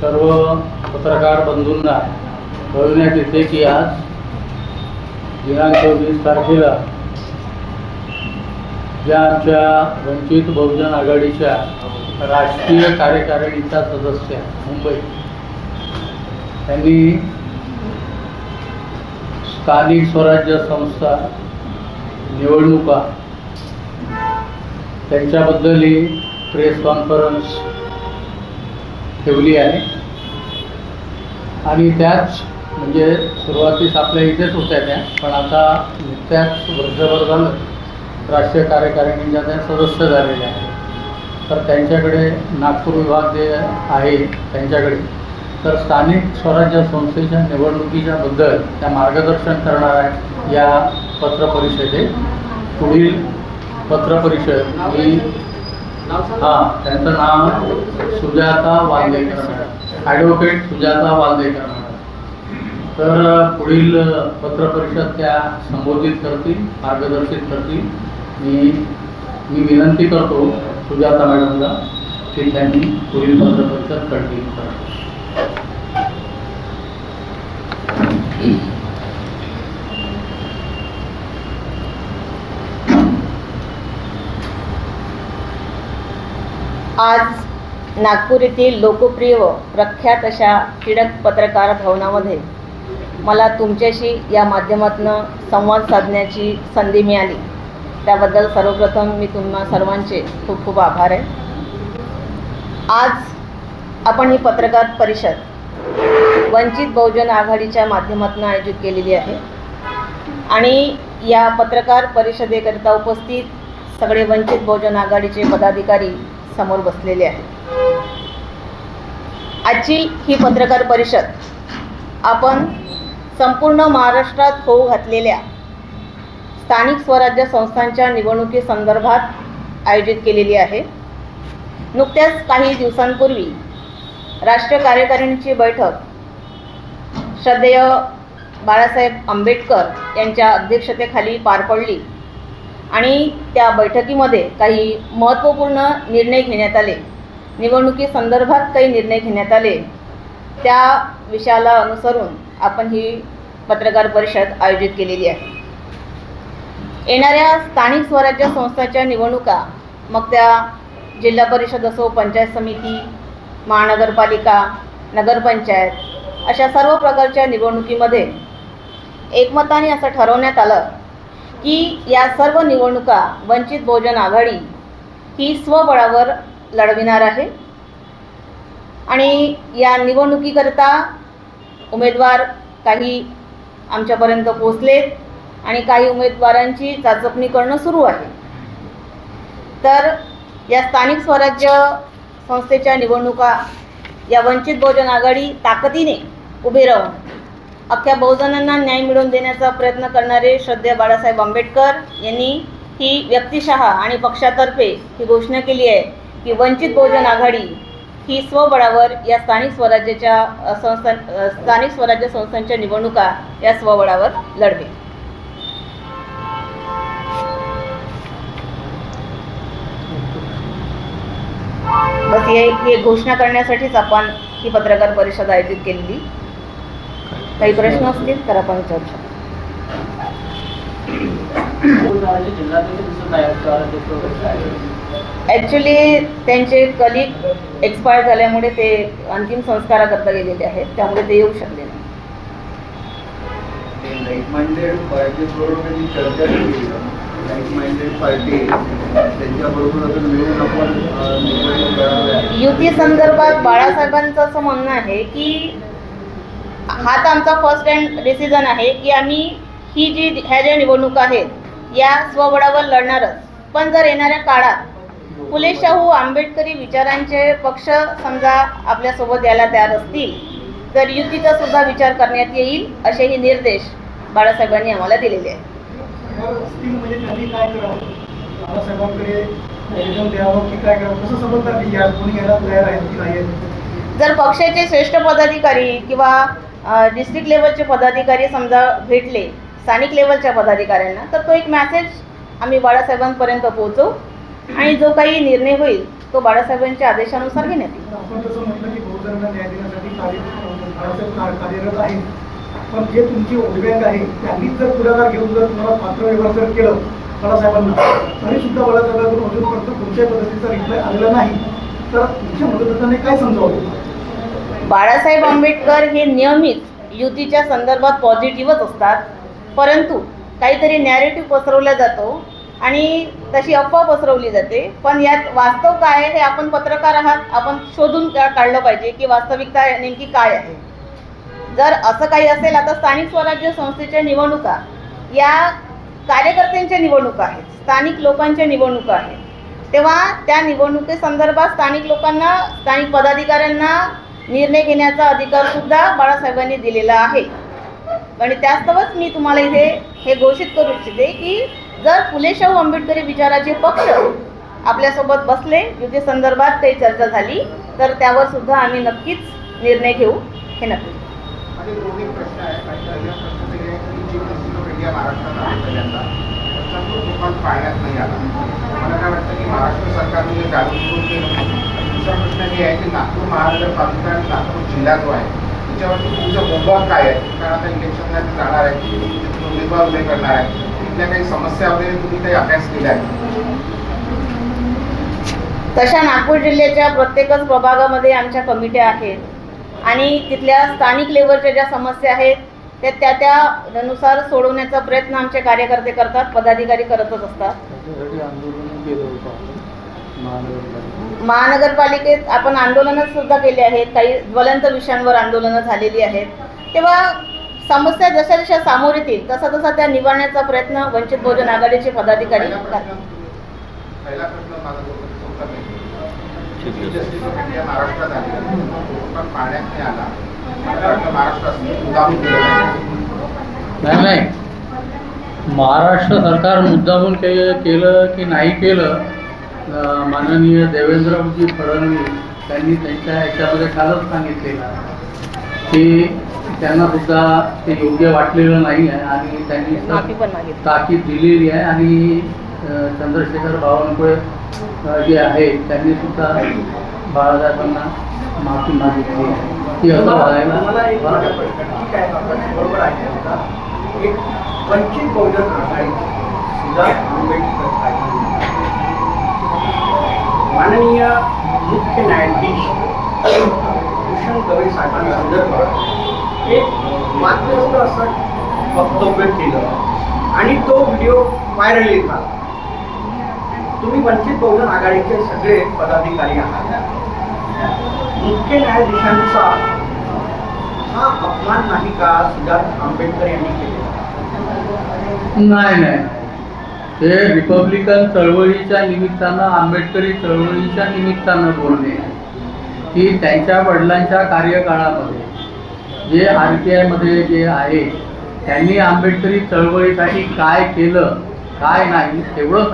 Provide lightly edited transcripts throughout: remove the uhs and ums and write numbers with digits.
सर्व पत्रकार बंधूंना कळविण्यात येते की आज दिनांक 20 तारखेला ज्या आमच्या वंचित बहुजन आघाडीच्या राष्ट्रीय कार्यकारिणीचा सदस्य मुंबई त्यांनी स्थानिक स्वराज्य संस्था निवडणुका त्यांच्याबद्दल ही प्रेस कॉन्फरन्स ठेवली आहे आणि त्याच म्हणजे सुरुवातीस आपल्या इथेच होत्या त्या, पण आता नुकत्याच वर्षभर झालं राष्ट्रीय कार्यकारिणीच्या त्या सदस्य झालेल्या आहेत. तर त्यांच्याकडे नागपूर विभाग जे आहे त्यांच्याकडे तर स्थानिक स्वराज्य संस्थेच्या निवडणुकीच्या बद्दल त्या मार्गदर्शन करणार आहे. या पत्रपरिषदेत पुढील पत्रपरिषद ही त्यांचं नाव सुजाता वाल्देकर, ॲडव्होकेट सुजाता वाल्देकर. तर पुढील पत्रपरिषद त्या संबोधित करतील, मार्गदर्शित करतील. मी विनंती करतो सुजाता मॅडमला की त्यांनी पुढील पत्रपरिषद कंटिन्यू करावी. आज नागपूर येथील लोकप्रिय व प्रख्यात अशा टिळक पत्रकार भवनामध्ये मला तुमच्याशी या माध्यमातून संवाद साधण्याची संधी मिळाली. त्याबद्दल सर्वप्रथम मी तुम्हा सर्वांचे खूप खूप आभार आहे. आज आपण ही पत्रकार परिषद वंचित बहुजन आघाडीच्या माध्यमातून आयोजित केलेली आहे आणि या पत्रकार परिषदेकरिता उपस्थित सगळे वंचित बहुजन आघाडीचे पदाधिकारी समोर बसलेले आहेत. आजची ही पत्रकार परिषद आपण संपूर्ण महाराष्ट्रात होऊ घातलेल्या स्थानिक स्वराज्य संस्थांच्या निवडणुकीसंदर्भात आयोजित केलेली आहे. नुकत्याच काही दिवसांपूर्वी राष्ट्रीय कार्यकारिणीची बैठक श्रद्धेय बाळासाहेब आंबेडकर यांच्या अध्यक्षतेखाली पार पडली आणि त्या बैठकीमध्ये काही महत्त्वपूर्ण निर्णय घेण्यात आले. निवडणुकीसंदर्भात काही निर्णय घेण्यात आले. त्या विषयाला अनुसरून आपण ही पत्रकार परिषद आयोजित केलेली आहे. येणाऱ्या स्थानिक स्वराज्य संस्थांच्या निवडणुका, मग त्या जिल्हा परिषद असो, पंचायत समिती, महानगरपालिका, नगरपंचायत अशा सर्व प्रकारच्या निवडणुकीमध्ये एकमताने असं ठरवण्यात आलं की या सर्व निवडणुका वंचित बहुजन आघाडी ही स्वबळावर लढविणार आहे आणि या निवडणुकीकरता उमेदवार काही आमच्यापर्यंत पोहोचलेत आणि काही उमेदवारांची चाचपणी करणं सुरू आहे. तर या स्थानिक स्वराज्य संस्थेच्या निवडणुका या वंचित बहुजन आघाडी ताकदीने उभे राहून अख्ख्या बहुजनांना न्याय मिळवून देण्याचा प्रयत्न करणारे श्रद्धेय बाळासाहेब आंबेडकर यांनी ही व्यक्तिशः आणि पक्षातर्फे ही घोषणा केली आहे की वंचित बहुजन आघाडी ही स्वबळावर या स्थानिक स्वराज्य संस्थांच्या निवडणुका या स्वबळावर लढवेल. बस हे घोषणा करण्यासाठीच आपण ही पत्रकार परिषद आयोजित केलेली. काही प्रश्न असतील तर आपण विचारू शकतो. ॲक्च्युली त्यांचे कलिग एक्सपायर झाल्यामुळे ते अंतिम संस्काराकरता गेलेले आहेत, त्यामुळे ते येऊ शकले नाही. युती संदर्भात बाळासाहेबांचं असं म्हणणं आहे की हा तर आमचा फर्स्ट हँड डिसिजन आहे की आम्ही ह्या ज्या निवडणुका आहेत या स्वबळावर लढणारच. पण जर येणाऱ्या काळात फुले शाहू आंबेडकरी विचारांचे पक्ष समजा आपल्यासोबत यायला तयार असतील तर युतीचा सुद्धा विचार करण्यात येईल असेही निर्देश बाळासाहेबांनी आम्हाला दिलेले आहेत. जर पक्षाचे श्रेष्ठ पदाधिकारी किंवा डिस्ट्रिक्ट लेवलचे पदाधिकारी समजा भेटले स्थानिक लेवलच्या पदाधिकाऱ्यांना तर तो एक मॅसेज आम्ही बाळासाहेबांपर्यंत पोहोचवू आणि जो काही निर्णय होईल तो बाळासाहेबांच्या आदेशानुसार घेण्यात येईल. आपण तसं म्हटलं की बहुजनांना न्याय देण्यासाठी बाळासाहेब कार्यरत आहे, पण जे तुमची वोट बँक आहे त्यांनीच जर पुढाकार घेऊन जर तुम्हाला पात्र व्यवहार जर केलं बाळासाहेबांना, तरी सुद्धा बाळासाहेबांकडून अजूनपर्यंत कोणत्याही पद्धतीचा रिप्लाय आलेला नाही, तर तुमच्या मतदारांनी काय समजावं? बाळासाहेब आंबेडकर हे नियमित युतीच्या संदर्भात पॉझिटिव्हच असतात, परंतु काहीतरी नॅरेटिव्ह पसरवला जातो आणि तशी अफवा पसरवली जाते. पण यात वास्तव काय आहे हे आपण पत्रकार आहात, आपण शोधून काढलं पाहिजे की वास्तविकता नेमकी काय आहे. जर असं काही असेल, आता स्थानिक स्वराज्य संस्थेच्या निवडणुका या कार्यकर्त्यांच्या निवडणुका आहेत, स्थानिक लोकांच्या निवडणुका आहेत, तेव्हा त्या निवडणुकीसंदर्भात स्थानिक लोकांना, स्थानिक पदाधिकाऱ्यांना निर्णय घेण्याचा अधिकार सुद्धा बाळासाहेबांनी दिलेला आहे. आणि त्यास्तवच मी तुम्हाला इथे हे घोषित करू इच्छिते की जर फुले शाहू आंबेडकरी विचाराचे पक्ष आपल्यासोबत बसले, युती संदर्भात काही चर्चा झाली, तर त्यावर सुद्धा आम्ही नक्कीच निर्णय घेऊ, हे नक्की. दोन्ही प्रश्न आहे. पहिला प्रश्न ते आहे की जी मुस्लिम इंडिया महाराष्ट्रात आली पहिल्यांदा, त्याचा तो लोकांना पाळण्यात नाही आला. मला काय वाटतं की महाराष्ट्र सरकारने जागरूक केलं. दुसरा प्रश्न हे आहे की नागपूर महानगरपालिका आणि नागपूर जिल्हा जो आहे त्याच्यावरती तुमचं मुद्दा काय आहे? कारण आता इलेक्शनला जाणार आहे, तिथे उमेदवार उभे करणार आहे, तिथल्या काही समस्या वगैरे तुम्ही काही अभ्यास केला आहे? तशा नागपूर जिल्ह्याच्या प्रत्येकच प्रभागामध्ये आमच्या कमिट्या आहेत आणि तिथल्या स्थानिक लेवलच्या ज्या समस्या आहेत त्या त्यानुसार सोडवण्याचा प्रयत्न आमचे कार्यकर्ते करतात, पदाधिकारी करतच असतात. महानगरपालिकेत आपण आंदोलनं सुद्धा केली आहेत, काही ज्वलंत विषयांवर आंदोलनं झालेली आहेत. तेव्हा समस्या जशा जशा सामोर येतील तसा तसा त्या निवारण्याचा प्रयत्न वंचित बहुजन आघाडीचे पदाधिकारी करतात. पहिला प्रश्न माझा महाराष्ट्रात आली, पण पाण्यात नाही आला. नाही, महाराष्ट्र सरकार मुद्दामून केलं की नाही केलं, माननीय देवेंद्रजी फडणवीस त्यांनी त्यांच्या ह्याच्यामध्ये कालच सांगितलेलं की त्यांना सुद्धा ते योग्य वाटलेलं नाही आहे आणि त्यांनी ताकीद दिलेली आहे. आणि चंद्रशेखर बावनकुळे जे आहे त्यांनी सुद्धा बाळासाहेबांना माफी मागितली आहे. ती असं मला एक ठीक आहे, बरोबर आहे. एक वंचित बहुजन आघाडी माननीय मुख्य न्यायाधीश भूषण गवई साहेबांसंदर्भात एक वादग्रस्त असं वक्तव्य केलं आणि तो व्हिडिओ व्हायरल झाला. तुम्ही वंचित बहुजन आघाडीचे सगळे पदाधिकारी आहात. मुख्य न्यायाधीशांचा हा अपमान नाही का सिद्धार्थ आंबेडकर यांनी केलेला? नाही, ते रिपब्लिकन चळवळीच्या निमित्तानं, आंबेडकरी चळवळीच्या निमित्तानं बोलणे की त्यांच्या वडिलांच्या कार्यकाळामध्ये जे RPI मध्ये जे आहे त्यांनी आंबेडकरी चळवळीसाठी काय केलं काय नाही तेवढं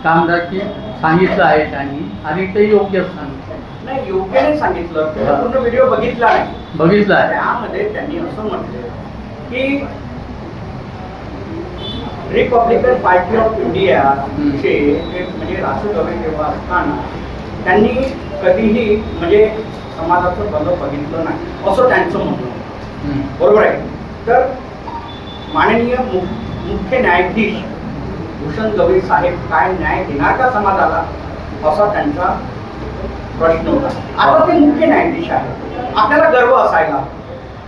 कामदाची सांगितलं आहे त्यांनी आणि ते योग्यच सांगितलं. नाही, योग्य नाही सांगितलं, पूर्ण व्हिडिओ बघितला आहे. त्यामध्ये त्यांनी असं म्हटलं की रिपब्लिकन पार्टी ऑफ इंडिया चे म्हणजे रासू गवई जेव्हा असताना त्यांनी कधीही म्हणजे समाजाचं भलं बघितलं नाही असं त्यांचं म्हणणं. बरोबर आहे. तर माननीय मुख्य न्यायाधीश भूषण गवई साहेब काय न्याय देणार का समाजाला असा त्यांचा प्रश्न होता. आता ते मुख्य न्यायाधीश आहेत, आपल्याला गर्व असायला.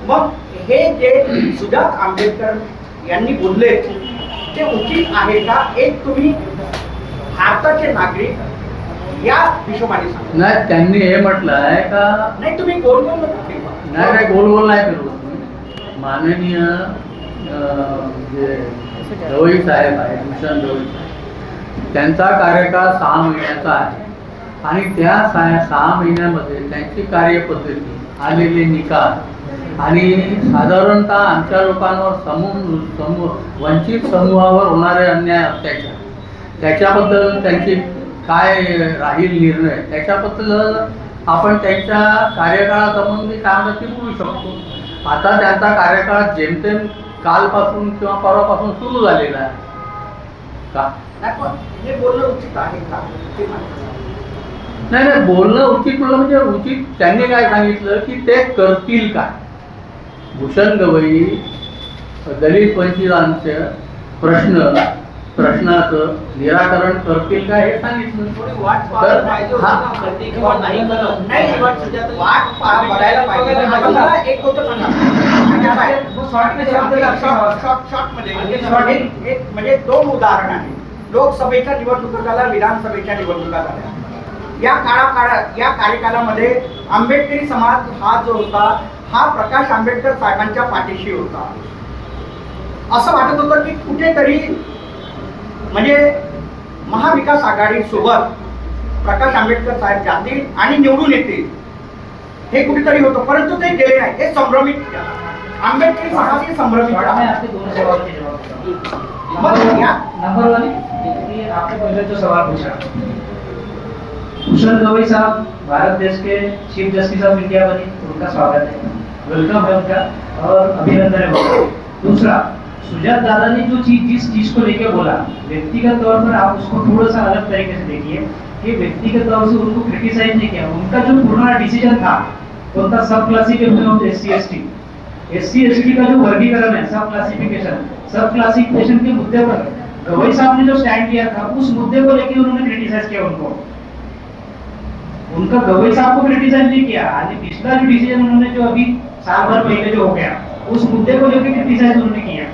मग हे जे सिद्धार्थ आंबेडकर यांनी बोलले ते उचित आहे का? एक तुम्ही भारताचे नागरिक या हिशोबाने सांगा. नाही, त्यांनी हे म्हटलं आहे का? नाही, तुम्ही गोल गोल नाही, गोल गोल नाही करू. माननीय जे गवई साहेब आहे, भूषण गवई साहेब, त्यांचा कार्यकाळ 6 महिन्याचा आहे आणि त्या 6 महिन्यामध्ये त्यांची कार्यपद्धती, आलेले निकाल आणि साधारणतः आमच्या लोकांवर वंचित समूहावर होणारे अन्याय अत्याचार त्याच्याबद्दल त्यांची काय राहील निर्णय त्याच्याबद्दल आपण त्यांच्या कार्यकाळासंबंधी काय म्हणते बोलू शकतो. आता त्यांचा कार्यकाळ जेमतेम कालपासून किंवा परवापासून सुरू झालेला आहे का? हे बोलणं उचित आहे का? नाही नाही, बोलणं उचित म्हणलं म्हणजे उचित त्यांनी काय सांगितलं की ते करतील काय. भूषण गवई दलित वंचितांचे प्रश्नाचं निराकरण करतील काय हे सांगितलं. थोडी वाट पाहायला पाहिजे होती ना, करते किंवा नाही करत. नाही, वाट बघायला पाहिजे. आता मला एक गोष्ट सांगा, एक म्हणजे 2 उदाहरण आहे. लोकसभेच्या निवडणुका झाल्या, विधानसभेच्या निवडणुका झाल्या. या कार्यकालामध्ये आंबेडकरी समाज हा जो होता हा प्रकाश आंबेडकर साहेबांच्या पाठीशी होता. असं वाटत होतं की कुठेतरी म्हणजे महाविकास आघाडी सोबत प्रकाश आंबेडकर साहेब जातील आणि निवडून येतील हे कुठेतरी होतं, परंतु ते गेले नाही. हे संभ्रमित आंबेडकरी समाज हे संभ्रमित. नंबर 1 आपने पहले जो सवाल पूछा, भूषण गवई साहब भारत देश के चीफ जस्टिस ऑफ इंडिया बने, उनका स्वागत है, वेलकम है उनका और अभिनंदन है. दूसरा, सुजात दादा ने जो जिस चीज को लेके बोला, व्यक्तिगत तौर पर आप उसको थोड़ा सा अलग तरीके से देखिए कि व्यक्तिगत तौर से उनको क्रिटिसाइज नहीं किया. उनका जो पूरा डिसीजन था वो था सब क्लासिफिकेशन ऑफ एससी एसटी का जो वर्गीकरण है, सब क्लासिफिकेशन के मुद्दे पर गवई साहब ने जो स्टैंड लिया था उस मुद्दे को लेकर उन्होंने क्रिटिसाइज किया. उनका गवई साहब को क्रिटिसाइज नहीं किया. आज पिछला जो डिसीजन उन्होंने जो अभी साल भर पहले जो हो गया उस मुद्दे को लेकर क्रिटिसाइज उन्होंने किया.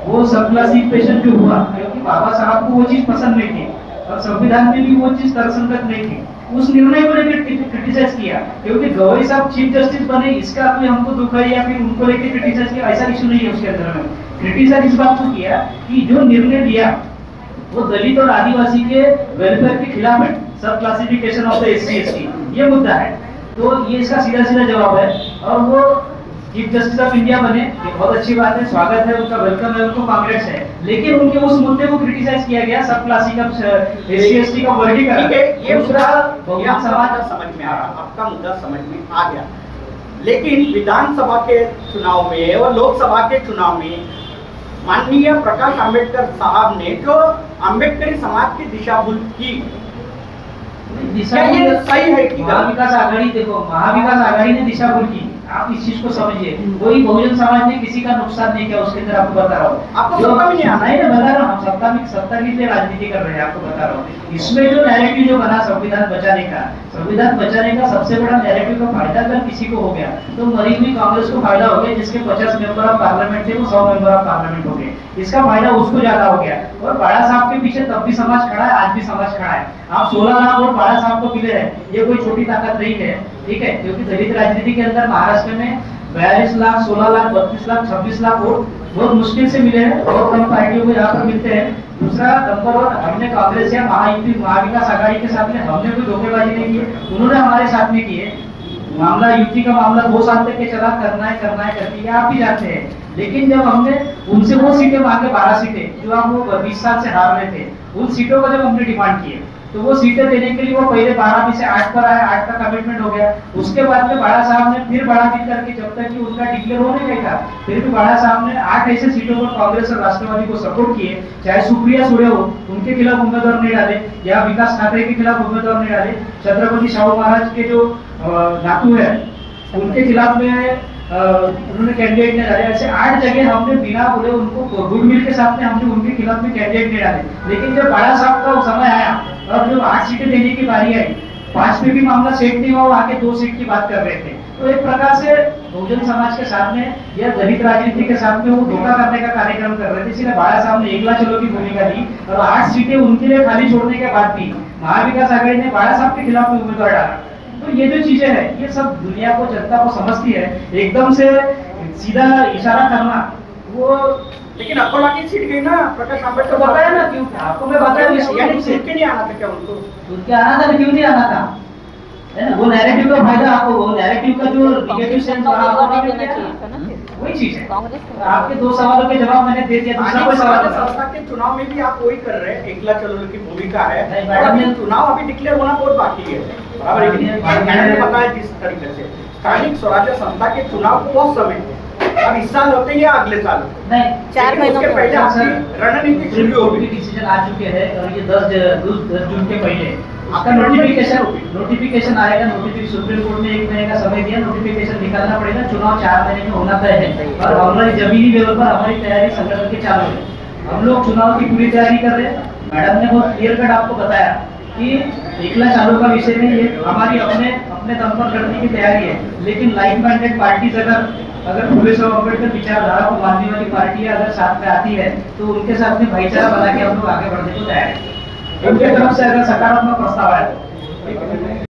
वो सब क्लासिफिकेशन जो हुआ क्योंकि बाबा साहब को वो चीज पसंद नहीं थी और संविधान में भी वो चीज तर्कसंगत नहीं थी, उस निर्णय को लेकर क्रिटिसाइज किया. क्योंकि गवई साहब चीफ जस्टिस बने इसका कोई हमको दुख है या फिर उनको लेकर क्रिटिसाइज किया, ऐसा इशू नहीं है. उसके अंदर में क्रिटिसाइज इस बात को किया कि जो निर्णय लिया वो दलित और आदिवासी के वेलफेयर के खिलाफ है, sub classification of the SC ST, ये मुद्दा है. तो ये इसका सीधा सीधा जवाब है. और वो चीफ जस्टिस ऑफ इंडिया बने, ये बहुत अच्छी बात है, स्वागत है उनका, वेलकम है उनको, कांग्रेस है. लेकिन उनके उस मुद्दे को क्रिटिसाइज किया गया, सब क्लासिफिकेशन एससी एसटी का वर्गीकरण. ठीक है, ये दूसरा बहुजन समाज समझ में आ रहा, आपका मुद्दा समझ में आ गया. लेकिन विधानसभा के चुनाव में और लोकसभा के चुनाव में माननीय प्रकाश आंबेडकर साहब ने जो आंबेडकरी समाज की दिशा भूल की, क्या ये सही है कि महाविकास आघाड़ी, देखो महाविकास आघाड़ी ने दिशा भूल की. आप इस चीज को समझिए, कोई बहुजन समाज ने किसी का नुकसान नहीं किया. उसके अंदर आपको बता रहा हूँ, आपको सत्ता में नहीं आना है, बता रहा हूँ, सत्ता के लिए राजनीति कर रहे हैं, आपको बता रहा हूँ. इसमें जो नैरेटिव जो बना संविधान बचाने का सबसे बड़ा नैरेटिव का फायदा अगर किसी को हो गया तो मरी हुई कांग्रेस को फायदा हो गया, जिसके 50 मेंबर ऑफ पार्लियामेंट थे वो 100 मेंबर ऑफ पार्लियामेंट हो गए. इसका फायदा उसको ज्यादा हो गया. और बाड़ा साहब के पीछे तब भी समाज खड़ा है, आज भी समाज खड़ा है. आप 16 लाख वोट बाड़ा साहब को मिले हैं, ये कोई छोटी ताकत नहीं है. ठीक है, क्योंकि दलित राजनीति के अंदर महाराष्ट्र में 42 लाख, 16 लाख, 32 लाख, 26 लाख वोट बहुत मुश्किल से मिले हैं. बहुत कम पार्टियों को यहाँ पर मिलते हैं. दूसरा नंबर 1, हमने कांग्रेस या महाविकास आघाड़ी के साथ में हमने कोई धोखेबाजी नहीं की, उन्होंने हमारे साथ में किए. मामला युति का मामला 2 साल तक के चला, करना है करती है, आप भी जानते हैं. लेकिन जब हमने उनसे वो सीटें मांगे, 12 सीटें जो आप वो 20 साल से हार रहे थे, उन सीटों को जब हमने डिमांड किए तो वो सीटें देने के लिए वो पहले 12 में से 8 पर आया, 8 का कमिटमेंट हो गया. उसके बाद में बाड़ा साहब ने फिर बढ़ा करके जब तक कि उनका डिक्लेयर होने नहीं था, फिर भी बाड़ा साहब ने 8 ऐसे सीटों पर कांग्रेस और राष्ट्रवादी को सपोर्ट किए. चाहे सुप्रिया सुळे हो, उनके खिलाफ उम्मीदवार नहीं डाले, या विकास ठाकरे के खिलाफ उम्मीदवार नहीं डाले. छत्रपति शाहू महाराज के जो नातू है उनके खिलाफ में उन्होंने कैंडिडेट नहीं डाले. ऐसे 8 जगह हमने बिना बोले उनको गुडविल के साथ में हमने उनके खिलाफ में कैंडिडेट नहीं डाले. लेकिन जब बाड़ा साहब का समय आया और जो 8 सीटें देने की बारी आई, 5 में भी मामला सेट नहीं हुआ, आगे 2 सीट की बात कर रहे थे. तो एक प्रकार से बहुजन समाज के साथ में या दलित राजनीति के साथ में वो धोखा करने का कार्यक्रम कर रहे थे. इसलिए बाड़ा साहब ने एकला चलो की भूमिका दी और 8 सीटें उनके लिए खाली छोड़ने के बाद भी महाविकास आघाड़ी ने बाड़ा साहब के खिलाफ में उम्मीदवार डाला. तो ये जो चीजें हैं ये सब दुनिया को, जनता को समझती है. एकदम से सीधा इशारा करना वो, लेकिन अकोला की सीट गई ना प्रकाश आंबेडकर. बताया ना क्यों, आपको मैं बताया सीट के नहीं आना था क्या उनको? उनके आना था, क्यों नहीं आना था, है ना. वो नैरेटिव का फायदा आपको, वो नैरेटिव का जो नेगेटिव सेंस वही चीज है. आपके 2 सवालों के जवाब मैंने दे दिया. दूसरा कोई सवाल, संस्था के चुनाव में भी आप वही कर रहे हैं, एकला चलो की भूमिका है. मैडम ने चुनाव अभी डिक्लेयर होना बहुत बाकी है, बराबर है कि नहीं? मैडम ने बताया जिस तरीके से स्थानिक स्वराज्य संस्था के चुनाव को बहुत समय है. अब इस साल होते हैं या अगले साल? नहीं, 4 महीनों के पहले आपकी रणनीति शुरू होगी. डिसीजन आ चुके हैं और ये 10 जून के पहले आपका नोटिफिकेशन आएगा। सुप्रीम कोर्ट ने 1 महीने का समय दिया, नोटिफिकेशन निकालना पड़ेगा। चुनाव 4 महीने में होना तय है और हमारी जमीनी लेवल पर हमारी तैयारी संगठन के चालू है। हम लोग चुनाव की पूरी तैयारी कर रहे हैं। मैडम ने बहुत क्लियर कट आपको बताया कि एकला चालू का विषय नहीं, ये हमारी अपने दम पर करने की तैयारी है। लेकिन लाइक माइंडेड पार्टीज अगर फुले साहब अम्बेडकर विचारधारा को मानने वाली पार्टियां अगर साथ में आती है तो उनके साथ में भाईचारा बना के हम लोग आगे बढ़ने को तैयार है। उनके तरफ से अगर सकारात्मक प्रस्ताव आए तो